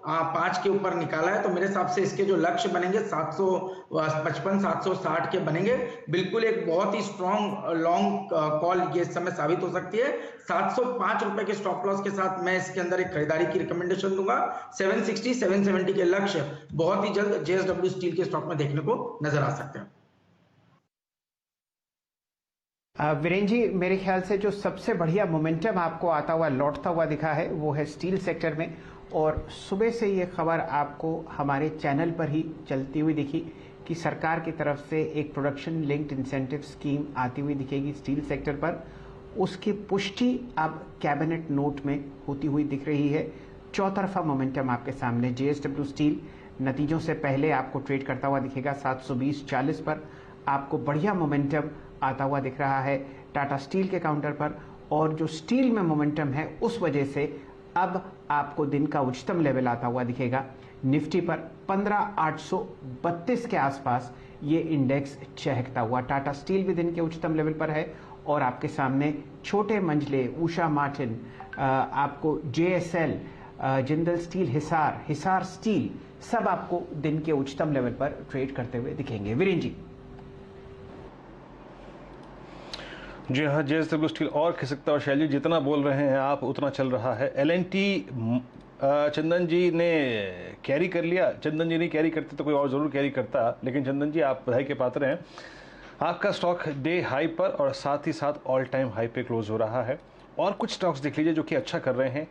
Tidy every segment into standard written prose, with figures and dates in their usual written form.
5 के ऊपर निकाला है, तो मेरे हिसाब से इसके जो लक्ष्य बनेंगे 755 760 के बनेंगे। बिल्कुल एक बहुत ही स्ट्रॉन्ग लॉन्ग कॉल ये इस समय साबित हो सकती है। 705 रुपए के स्टॉप लॉस के साथ मैं इसके अंदर एक खरीदारी की रिकमेंडेशन दूंगा। 760 770 के लक्ष्य बहुत ही जल्द जेएसडब्ल्यू स्टील के स्टॉक में देखने को नजर आ सकते हैं। वीरेन जी, मेरे ख्याल से जो सबसे बढ़िया मोमेंटम आपको आता हुआ लौटता हुआ दिखा है वो है स्टील सेक्टर में, और सुबह से ये खबर आपको हमारे चैनल पर ही चलती हुई दिखी कि सरकार की तरफ से एक प्रोडक्शन लिंक्ड इंसेंटिव स्कीम आती हुई दिखेगी स्टील सेक्टर पर। उसकी पुष्टि अब कैबिनेट नोट में होती हुई दिख रही है। चौतरफा मोमेंटम आपके सामने। जेएसडब्ल्यू स्टील नतीजों से पहले आपको ट्रेड करता हुआ दिखेगा 720.40 पर। आपको बढ़िया मोमेंटम आता हुआ दिख रहा है टाटा स्टील के काउंटर पर, और जो स्टील में मोमेंटम है उस वजह से अब आपको दिन का उच्चतम लेवल आता हुआ दिखेगा निफ्टी पर 15,832 के आसपास ये इंडेक्स चहकता हुआ। टाटा स्टील भी दिन के उच्चतम लेवल पर है, और आपके सामने छोटे मंझले उषा मार्टिन, आपको JSL, Jindal steel, Hisar steel, सब आपको दिन के उच्चतम लेवल पर ट्रेड करते हुए दिखेंगे। वीरेन जी। जी हाँ, जेएसडब्ल्यू स्टील और खिसकता और शैली जितना बोल रहे हैं आप उतना चल रहा है। एलएनटी चंदन जी ने कैरी कर लिया। चंदन जी नहीं कैरी करते तो कोई और ज़रूर कैरी करता, लेकिन चंदन जी आप बधाई के पात्र हैं। आपका स्टॉक डे हाई पर और साथ ही साथ ऑल टाइम हाई पे क्लोज हो रहा है। और कुछ स्टॉक्स देख लीजिए जो कि अच्छा कर रहे हैं,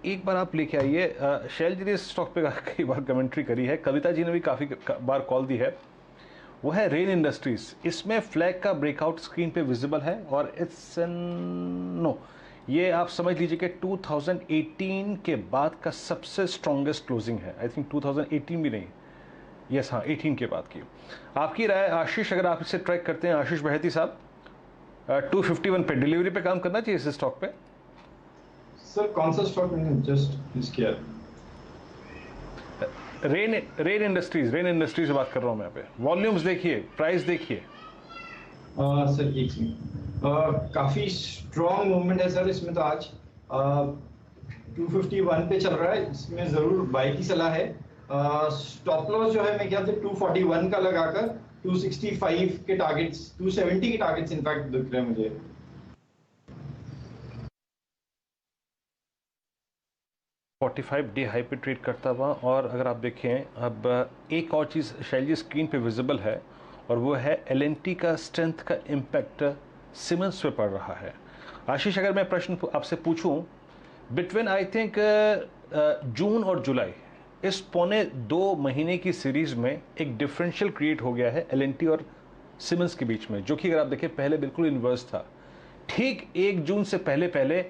एक बार आप लेके आइए। शैल जी ने इस स्टॉक पे कई बार कमेंट्री करी है, कविता जी ने भी काफ़ी बार कॉल दी है। वो है रेन इंडस्ट्रीज। इसमें फ्लैग का ब्रेकआउट स्क्रीन पे विजिबल है, और इट्स नो, ये आप समझ लीजिए कि 2018 के बाद का सबसे स्ट्रॉन्गेस्ट क्लोजिंग है। आई थिंक 2018 भी नहीं, यस हाँ 18 के बाद की। आपकी राय आशीष, अगर आप इसे ट्रैक करते हैं, आशीष बहती साहब, 251 पे डिलीवरी पे काम करना चाहिए इस स्टॉक पे? सर कौन सा स्टॉक मैंने जस्ट मिस किया? रेन इंडस्ट्रीज बात कर रहा हूँ मैं। पे वॉल्यूम्स देखिए, प्राइस देखिए। सर एक मिनट, काफी स्ट्रॉन्ग मूवमेंट है सर इसमें तो आज 251 पे चल रहा है। इसमें जरूर बाय की सलाह है। स्टॉप लॉस जो है मैं क्या 241 का लगाकर 265 के टारगेट्स, 270 के टारगेट्स इनफैक्ट दिख रहे हैं मुझे। डे हाई पे ट्रेड करता हुआ। और अगर आप देखें अब एक और चीज़ शैली स्क्रीन पे विजिबल है, और वो है एलएनटी का स्ट्रेंथ का इम्पैक्ट सीमेंस पे पड़ रहा है। आशीष, अगर मैं प्रश्न आपसे पूछूं, बिटवीन आई थिंक जून और जुलाई, इस पौने 2 महीने की सीरीज में एक डिफरेंशियल क्रिएट हो गया है एलएनटी और सीमेंस के बीच में, जो कि अगर आप देखें पहले बिल्कुल इन्वर्स था। ठीक 1 जून से पहले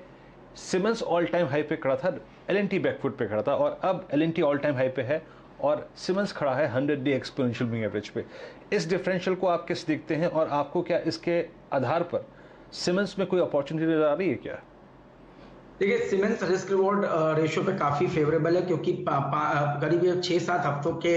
सीमेंस ऑल टाइम हाई पे खड़ा था, एलएनटी बैकफुट पे खड़ा था, और अब एलएनटी ऑल टाइम हाई पे है और सीमेंस खड़ा है 100 डे एक्सपोनेंशियल मूविंग एवरेज पे। इस डिफरेंशियल को आप कैसे देखते हैं, और आपको क्या इसके आधार पर सीमेंस में कोई अपॉर्चुनिटी नजर आ रही है क्या? देखिए, सीमेंस रिस्क रिवॉर्ड रेशियो पे काफी फेवरेबल है, क्योंकि करीब 6-7 हफ्तों के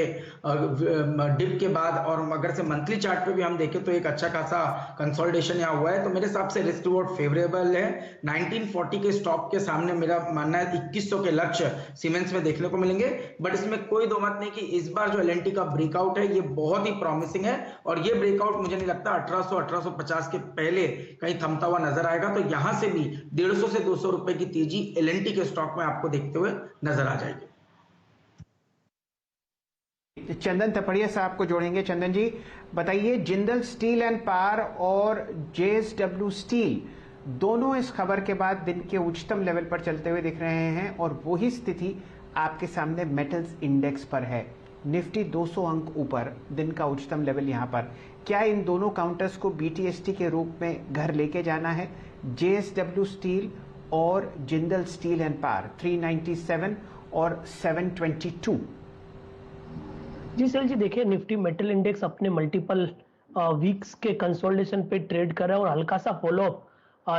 डिप के बाद, और अगर से मंथली चार्ट पे भी हम देखें तो एक अच्छा खासा कंसोलिडेशन यहाँ हुआ है। तो मेरे हिसाब से रिस्क रिवॉर्ड फेवरेबल है। 1940 के स्टॉप के सामने मेरा मानना है 2100 के लक्ष्य सीमेंस में देखने को मिलेंगे। बट इसमें कोई दो मत नहीं कि इस बार जो एलएनटी का ब्रेकआउट है ये बहुत ही प्रॉमिसिंग है, और ये ब्रेकआउट मुझे नहीं लगता 1800-1850 के पहले कहीं थमता हुआ नजर आएगा। तो यहां से भी 150 से 200 रुपए की तेजी एलएनटी के स्टॉक में आपको देखते हुए नजर आ जाएगी। चंदन तपड़िया साहब को जोड़ेंगे। चंदन जी बताइए, जिंदल स्टील एंड पावर और जेएसडब्ल्यू स्टील दोनों इस खबर के बाद दिन के उच्चतम लेवल पर चलते हुए दिख रहे हैं, और वही स्थिति आपके सामने मेटल्स इंडेक्स पर है। निफ्टी 200 अंक ऊपर, दिन का उच्चतम लेवल यहां पर। क्या इन दोनों काउंटर्स को बीटीएसटी के रूप में घर लेके जाना है? जेएसडब्ल्यू स्टील और जिंदल स्टील एंड पावर 397 और 722। जी सर जी, देखिए निफ्टी मेटल इंडेक्स अपने मल्टीपल वीक्स के कंसोलिडेशन पे ट्रेड कर रहा है, और हल्का सा फॉलोअप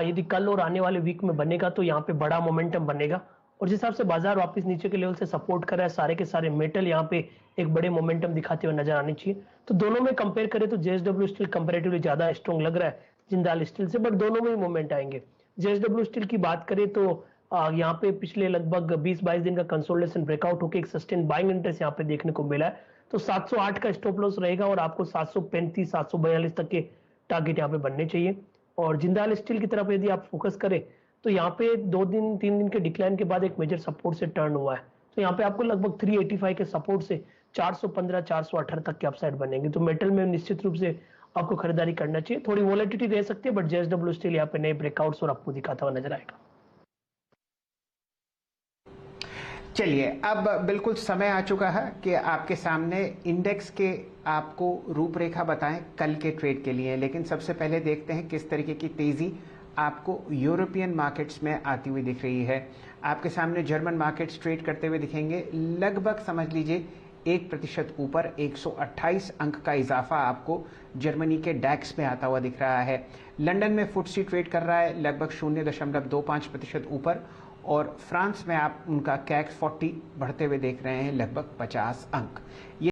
यदि कल और आने वाले वीक में बनेगा तो यहाँ पे बड़ा मोमेंटम बनेगा। और जिस हिसाब से बाजार वापस नीचे के लेवल से सपोर्ट कर रहा है, सारे के सारे मेटल यहाँ पे एक बड़े मोमेंटम दिखाते हुए नजर आने चाहिए। तो दोनों में कंपेयर करें तो जेएसडब्ल्यू स्टील कंपेरेटिवली ज्यादा स्ट्रॉन्ग लग रहा है जिंदाल स्टील से, बट दोनों में ही मूवमेंट आएंगे। जेएसडब्ल्यू स्टील की बात करें तो यहाँ पे पिछले लगभग 20-22 दिन का कंसोलिडेशन ब्रेकआउट होकर एक सस्टेन बाइंग इंटरेस्ट यहाँ पे देखने को मिला है। तो 708 का स्टॉप लॉस रहेगा और आपको 735 742 तक के टारगेट यहाँ पे बनने चाहिए। और जिंदाल स्टील की तरफ यदि आप फोकस करें तो यहाँ पे 2-3 दिन के डिक्लाइन के बाद एक मेजर सपोर्ट से टर्न हुआ है। तो यहाँ पे आपको लगभग 385 के सपोर्ट से 415 418 तक के अपसाइड बनेंगे। तो मेटल में निश्चित रूप से आपको खरीदारी करना चाहिए। थोड़ी वॉलेटिलिटी रह सकती है बट जेएसडब्ल्यू स्टील यहाँ पे नए ब्रेकआउट्स और आपको दिखाता हुआ नजर आएगा। चलिए, अब बिल्कुल समय आ चुका है कि आपके सामने इंडेक्स के आपको रूपरेखा बताएं कल के ट्रेड के लिए। लेकिन सबसे पहले देखते हैं किस तरीके की तेजी आपको यूरोपियन मार्केट्स में आती हुई दिख रही है। आपके सामने जर्मन मार्केट्स ट्रेड करते हुए दिखेंगे, लगभग समझ लीजिए 1% ऊपर 128 अंक का इजाफा आपको जर्मनी के डैक्स में आता हुआ दिख रहा है। लंदन में फुटसी ट्रेड कर रहा है लगभग 0.25% ऊपर, और फ्रांस में आप उनका कैक्स 40 बढ़ते हुए देख रहे हैं लगभग 50 अंक। ये